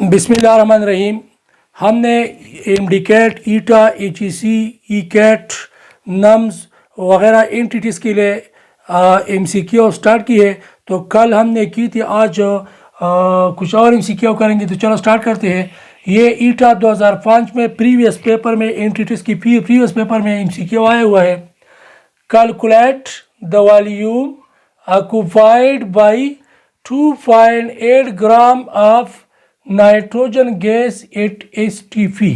बिस्मिल्लाहिर्रहमानिर्रहीम। हमने एमडीकैट, ईटा, HEC, ईकैट, nums वगैरह एंटिटीज़ के लिए एमसीक्यू स्टार्ट की है। तो कल हमने की थी, आज कुछ और एमसीक्यू करेंगे। तो चलो स्टार्ट करते हैं। ये ईटा 2005 में प्रीवियस पेपर में एंटिटीज़ की प्रीवियस पेपर में एमसीक्यू आया हुआ है। Calculate the volume occupied by 2.8 gram of nitrogen gas at STP.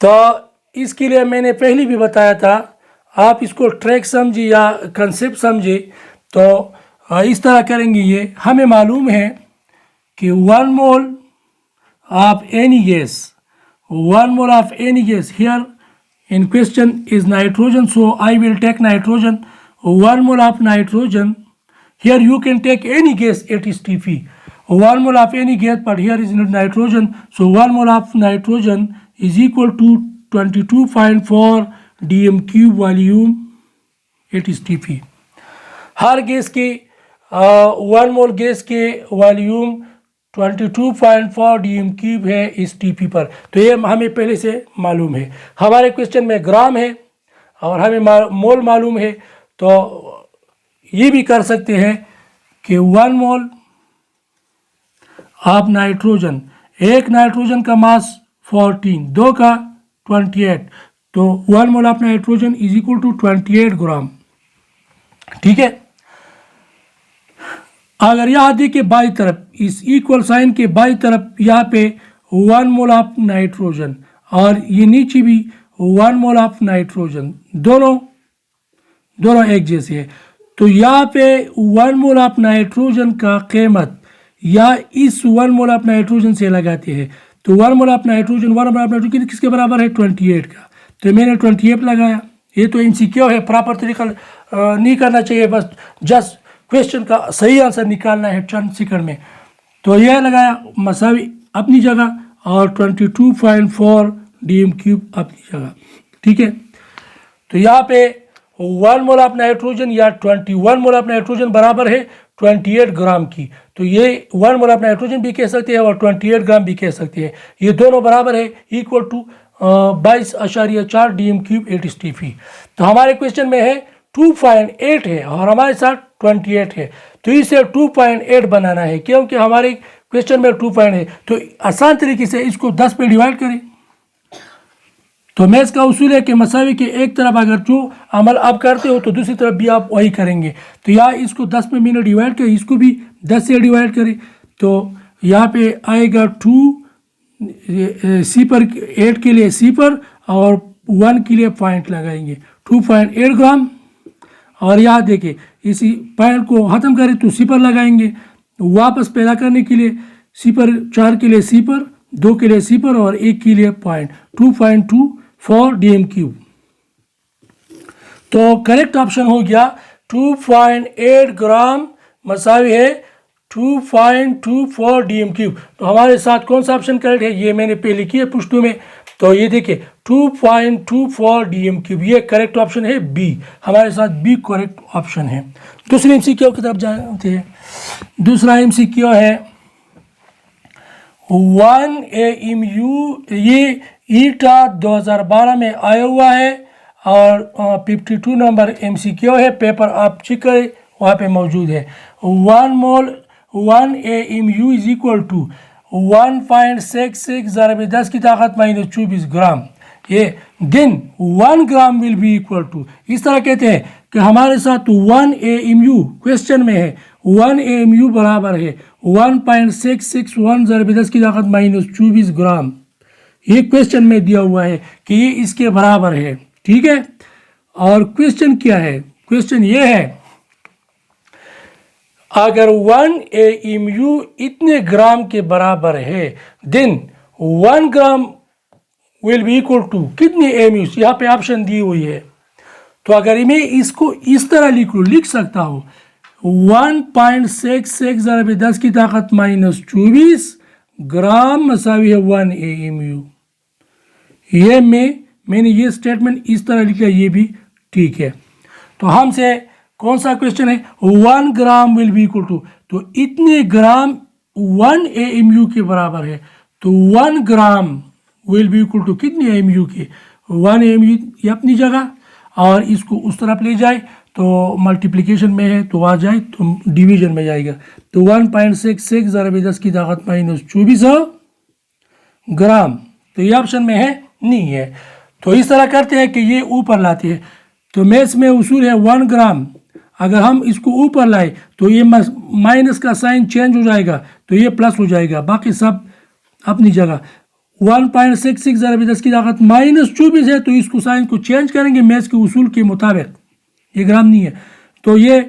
तो इसके लिए मैंने पहले भी बताया था, आप इसको ट्रैक समझिए या कंसेप्ट समझिए। तो इस तरह करेंगे। ये हमें मालूम है कि 1 mole of any gas, 1 mole of any gas here in question is nitrogen, so I will take nitrogen. 1 mole of nitrogen, here you can take any gas at STP. 1 mole of any gas, but here is nitrogen, so 1 mole of nitrogen is equal to 22.4 dm cube volume at STP. Her gas के 1 मोल gas के volume 22.4 dm cube है इस TP पर। तो ये हमें पहले से मालूम है। हमारे क्वेश्चन में ग्राम है और हमें मोल मालूम है। तो ये भी कर सकते हैं कि 1 मोल ऑफ नाइट्रोजन, एक नाइट्रोजन का मास 14, 2 का 28, तो 1 mole of nitrogen is equal to 28 gram. ठीक है। अगर यहाँ देखिए बाई तरफ, इस इक्वल साइन के बाई तरफ यहाँ पे 1 मोल ऑफ नाइट्रोजन और ये नीचे भी 1 मोल ऑफ नाइट्रोजन, दोनों एक जैसे है। तो यहाँ पे 1 मोल ऑफ नाइट्रोजन का कीमत या इस 1 मोल ऑफ नाइट्रोजन से लगाते हैं। तो 1 मोल ऑफ नाइट्रोजन किसके बराबर है? 28 का। तो मैंने 28 लगाया। ये तो एमसीक्यू है, प्रॉपर तरीका नहीं करना चाहिए, बस जस्ट क्वेश्चन का सही आंसर निकालना है चंद सेकंड में। तो यह लगाया मसावी अपनी जगह और 22.4 डीएम क्यूब अपनी जगह। ठीक है। तो यहाँ पे 1 मोल ऑफ नाइट्रोजन या 21 मोल ऑफ नाइट्रोजन बराबर है 28 ग्राम की। तो ये 1 मोल ऑफ नाइट्रोजन भी कह सकते हैं और 28 ग्राम भी कह सकते हैं। ये दोनों बराबर है, equal to 22.4 dm cube at STP. तो हमारे क्वेश्चन में है 2.8 है और हमारे साथ 28 है। तो इसे 2.8 बनाना है, क्योंकि हमारे क्वेश्चन में 2.8 है। तो आसान तरीके से इसको 10 पे डिवाइड करें। तो मैथ्स का उसूल है कि मसावी के एक तरफ अगर जो अमल आप करते हो तो दूसरी तरफ भी आप वही करेंगे। तो यहाँ इसको 10 में मैंने डिवाइड करें, इसको भी 10 से डिवाइड करें। तो यहाँ पे आएगा 2 सी पर, 8 के लिए सी पर और 1 के लिए पॉइंट लगाएंगे 2.8 ग्राम। और यहाँ देखिए इसी पॉइंट को ख़त्म करें तो सी पर लगाएंगे, वापस पैदा करने के लिए सी पर, 4 के लिए सी पर, 2 के लिए सी पर और 1 के लिए पॉइंट 2.24 डीएम क्यूब। तो करेक्ट ऑप्शन हो गया 2.8 ग्राम मसावी है 2.24 डीएम क्यूब। तो हमारे साथ कौन सा ऑप्शन करेक्ट है? ये मैंने पहले किया पुष्टू में। तो ये देखिए 2.24 डीएम क्यूब, ये करेक्ट ऑप्शन है बी। हमारे साथ बी करेक्ट ऑप्शन है। दूसरी एमसीक्यू की तरफ जानते हैं। दूसरा एमसीक्यू है 1 AMU। ये ईटा 2012 में आया हुआ है और 52 नंबर एमसीक्यू है। पेपर आप चेक करें, वहाँ पे मौजूद है। 1 AMU इज इक्वल टू 1.66 ज़रब 10 की ताकत -24 ग्राम। ये then 1 gram will be equal to, इस तरह कहते हैं कि हमारे साथ 1 AMU क्वेश्चन में है, 1 AMU बराबर है 1.661 ज़रब 10 की ताकत -24 ग्राम। ये क्वेश्चन में दिया हुआ है कि ये इसके बराबर है। ठीक है। और क्वेश्चन क्या है? क्वेश्चन ये है अगर 1 AMU इतने ग्राम के बराबर है, then 1 gram will be equal to कितने AMU? यहाँ पे ऑप्शन दी हुई है। तो अगर मैं इसको इस तरह लिख सकता हूँ 1.66 ज़रब 10 की ताकत -24 ग्राम मसावी है 1 AMU। ये मैंने ये स्टेटमेंट इस तरह लिखा, ये भी ठीक है। तो हमसे कौन सा क्वेश्चन है? 1 gram will be equal to, तो इतने ग्राम 1 AMU के बराबर है, तो 1 gram will be equal to कितनी AMU के, 1 AMU ये अपनी जगह, और इसको उस तरफ ले जाए तो मल्टीप्लिकेशन में है तो आ जाए तो डिवीजन में जाएगा, तो 1.66 ज़रब 10 की ताकत -24 ग्राम, तो ये ऑप्शन में है नहीं है। तो इस तरह करते हैं कि ये ऊपर लाते हैं, तो मैथ्स में उसूल है 1 ग्राम, अगर हम इसको ऊपर लाए तो ये माइनस का साइन चेंज हो जाएगा तो ये प्लस हो जाएगा, बाकी सब अपनी जगह। 1.66 ज़रब 10 की ताकत -24 है, तो इसको साइन को चेंज करेंगे मैथ्स के उसूल के मुताबिक, ये ग्राम नहीं है, तो ये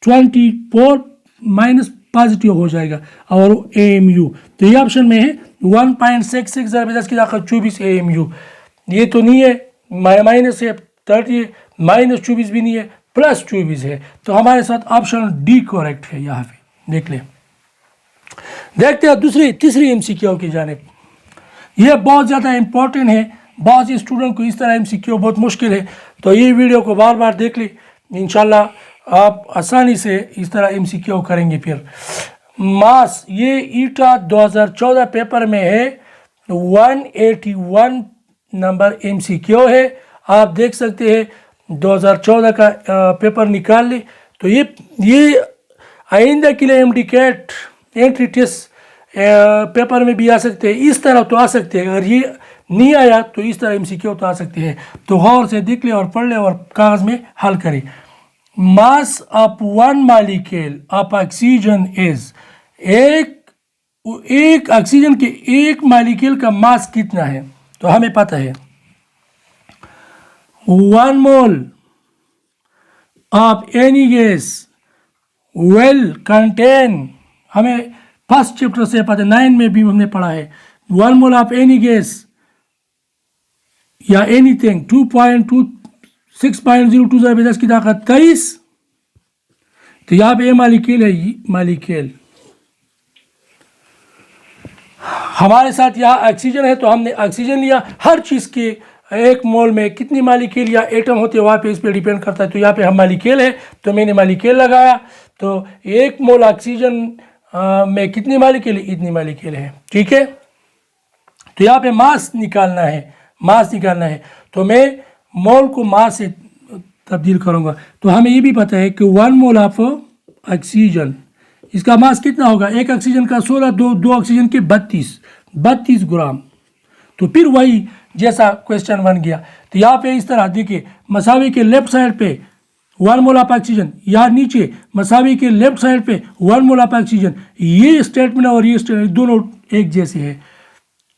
24 माइनस पॉजिटिव हो जाएगा और AMU, तो ये ऑप्शन में है 1.66 ज़रब 10 की ताकत 24 AMU। ये तो नहीं है, माइनस है 30, -24 भी नहीं है, +24 है, तो हमारे साथ ऑप्शन डी करेक्ट है। यहाँ पे देख लें, देखते हैं तीसरी MCQ की जानिब। ये बहुत ज़्यादा इम्पोर्टेंट है, बहुत से स्टूडेंट को इस तरह MCQ बहुत मुश्किल है, तो ये वीडियो को बार बार देख ले, इंशाल्लाह आप आसानी से इस तरह MCQ करेंगे। फिर मास, ये ईटा 2014 पेपर में है, 181 नंबर MCQ है, आप देख सकते हैं 2014 का पेपर निकाल ले, तो ये आइंदा के लिए MDCAT एंट्री टेस्ट पेपर में भी आ सकते हैं, इस तरह तो आ सकते हैं, अगर ये नहीं आया तो इस तरह MCQ तो आ सकते हैं, तो गौर से देख ले और पढ़ ले और कागज में हल करें। Mass of 1 molecule of oxygen is, एक ऑक्सीजन के एक मॉलिक्यूल का मास कितना है, तो हमें पता है 1 mole of any gas will contain, हमें फर्स्ट चैप्टर से पता है, 9 में भी हमने पढ़ा है, 1 मोल ऑफ एनी गैस या एनीथिंग 6.02 ज़रब 10 की ताकत 23, तो यहाँ पे मॉलिक्यूल है, मॉलिक्यूल हमारे साथ यहाँ ऑक्सीजन है, तो हमने ऑक्सीजन लिया, हर चीज़ के एक मोल में कितनी मॉलिक्यूल या एटम होते हैं वहाँ पे इस पे डिपेंड करता है, तो यहाँ पे हम मॉलिक्यूल है तो मैंने मॉलिक्यूल लगाया, तो 1 मोल ऑक्सीजन में कितनी मॉलिक्यूल, इतनी मॉलिक्यूल है, ठीक है। तो यहाँ पे मास निकालना है, तो मैं मोल को मास से तब्दील करूँगा, तो हमें ये भी पता है कि 1 मोल ऑफ ऑक्सीजन, इसका मास कितना होगा, एक ऑक्सीजन का 16, दो ऑक्सीजन के 32 ग्राम, तो फिर वही जैसा क्वेश्चन बन गया। तो यहाँ पे इस तरह देखिए, मसावी के लेफ्ट साइड पे 1 मोल ऑफ ऑक्सीजन, यहाँ नीचे मसावी के लेफ्ट साइड पे 1 मोल ऑफ ऑक्सीजन, ये स्टेटमेंट और ये स्टेटमेंट दोनों एक जैसे है,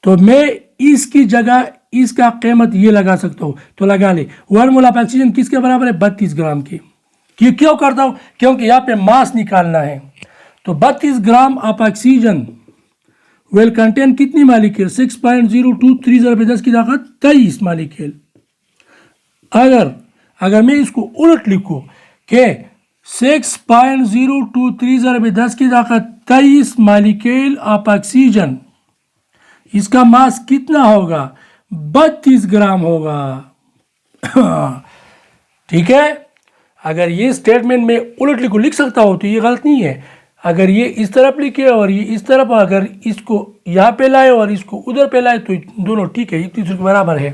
तो मैं इसकी जगह इसका कीमत ये लगा सकता हूँ, तो लगा ले 1 मोल ऑफ ऑक्सीजन किसके बराबर है, 32 ग्राम की। ये क्यों करता हूँ, क्योंकि यहाँ पे मास निकालना है, तो 32 gram of oxygen will contain कितनी मॉलिक्यूल, 6.023 ज़रब 10 की ताकत 23 मॉलिक्यूल। अगर मैं इसको उलट लिखूँ कि 6.023 ज़रब 10 की ताकत 23 मॉलिक्यूल ऑफ ऑक्सीजन, इसका मास कितना होगा, 32 ग्राम होगा। ठीक है, अगर ये स्टेटमेंट में उलट लिख सकता हो तो ये गलत नहीं है, अगर ये इस तरफ लिखे और ये इस तरफ, अगर इसको यहाँ पे लाए और इसको उधर पे लाए तो दोनों ठीक है, एक दूसरे के बराबर है।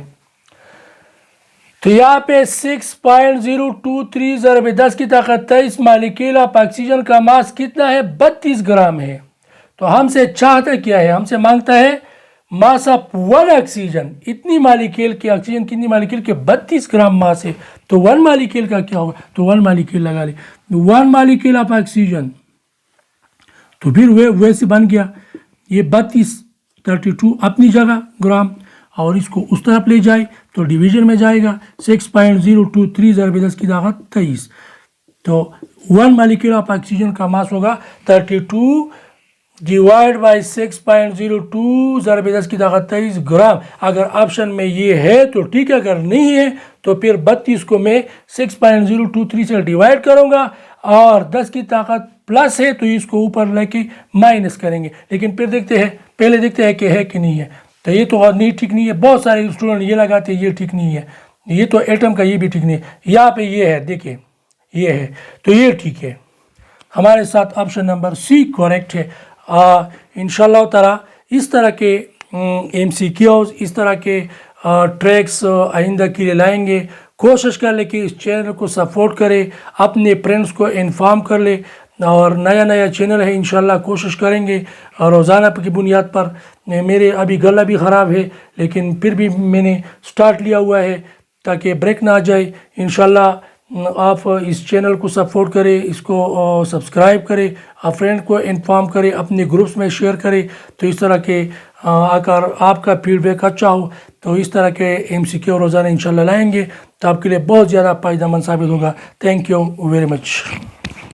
तो यहाँ पे 6.023 ज़रब 10 की ताकत 23 मॉलिक्यूल ऑफ ऑक्सीजन का मास कितना है, 32 ग्राम है। तो हमसे चाहता क्या है, हमसे मांगता है मास ऑफ 1 ऑक्सीजन, इतनी मॉलिक्यूल के ऑक्सीजन कितनी मॉलिक्यूल के 32 ग्राम मास है, तो 1 मॉलिक्यूल का क्या होगा, तो 1 मॉलिक्यूल लगा ले, 1 मॉलिक्यूल ऑफ ऑक्सीजन, तो फिर वैसे बन गया ये 32 अपनी जगह ग्राम, और इसको उस तरफ ले जाए तो डिवीजन में जाएगा, 6.023 ज़रब 10 की ताकत 23, तो 1 मॉलिक्यूल ऑफ ऑक्सीजन का मास होगा 32 डिवाइड बाई 6.02 ज़रब 10 की ताकत 23 ग्राम। अगर ऑप्शन में ये है तो ठीक है, अगर नहीं है तो फिर 32 को मैं 6.023 से डिवाइड करूँगा और 10 की ताकत प्लस है तो इसको ऊपर लेके माइनस करेंगे, लेकिन फिर देखते हैं, पहले देखते हैं कि है कि नहीं है। तो ये तो नहीं, ठीक नहीं है, बहुत सारे स्टूडेंट ये लगाते हैं ये ठीक नहीं है, ये तो एटम का ये भी ठीक नहीं है, यहाँ पे ये है, देखिए ये है, तो ये ठीक है। हमारे साथ ऑप्शन नंबर सी करेक्ट है। इंशाल्लाह ताला इस तरह के MCQs, इस तरह के ट्रैक्स आइंदा के लिए लाएंगे। कोशिश कर ले कि इस चैनल को सपोर्ट करे, अपने फ्रेंड्स को इन्फॉर्म कर ले, और नया चैनल है, इंशाल्लाह कोशिश करेंगे रोज़ाना की बुनियाद पर। मेरे अभी गला भी ख़राब है, लेकिन फिर भी मैंने स्टार्ट लिया हुआ है ताकि ब्रेक ना आ जाए। इंशाल्लाह आप इस चैनल को सपोर्ट करें, इसको सब्सक्राइब करें, फ्रेंड को इन्फॉर्म करें, अपने ग्रुप्स में शेयर करें। तो इस तरह के अगर आपका फीडबैक अच्छा हो तो इस तरह के MCQ रोज़ाना इंशाल्लाह लाएंगे, तो आपके लिए बहुत ज़्यादा फ़ायदेमंद साबित होगा। Thank you very much.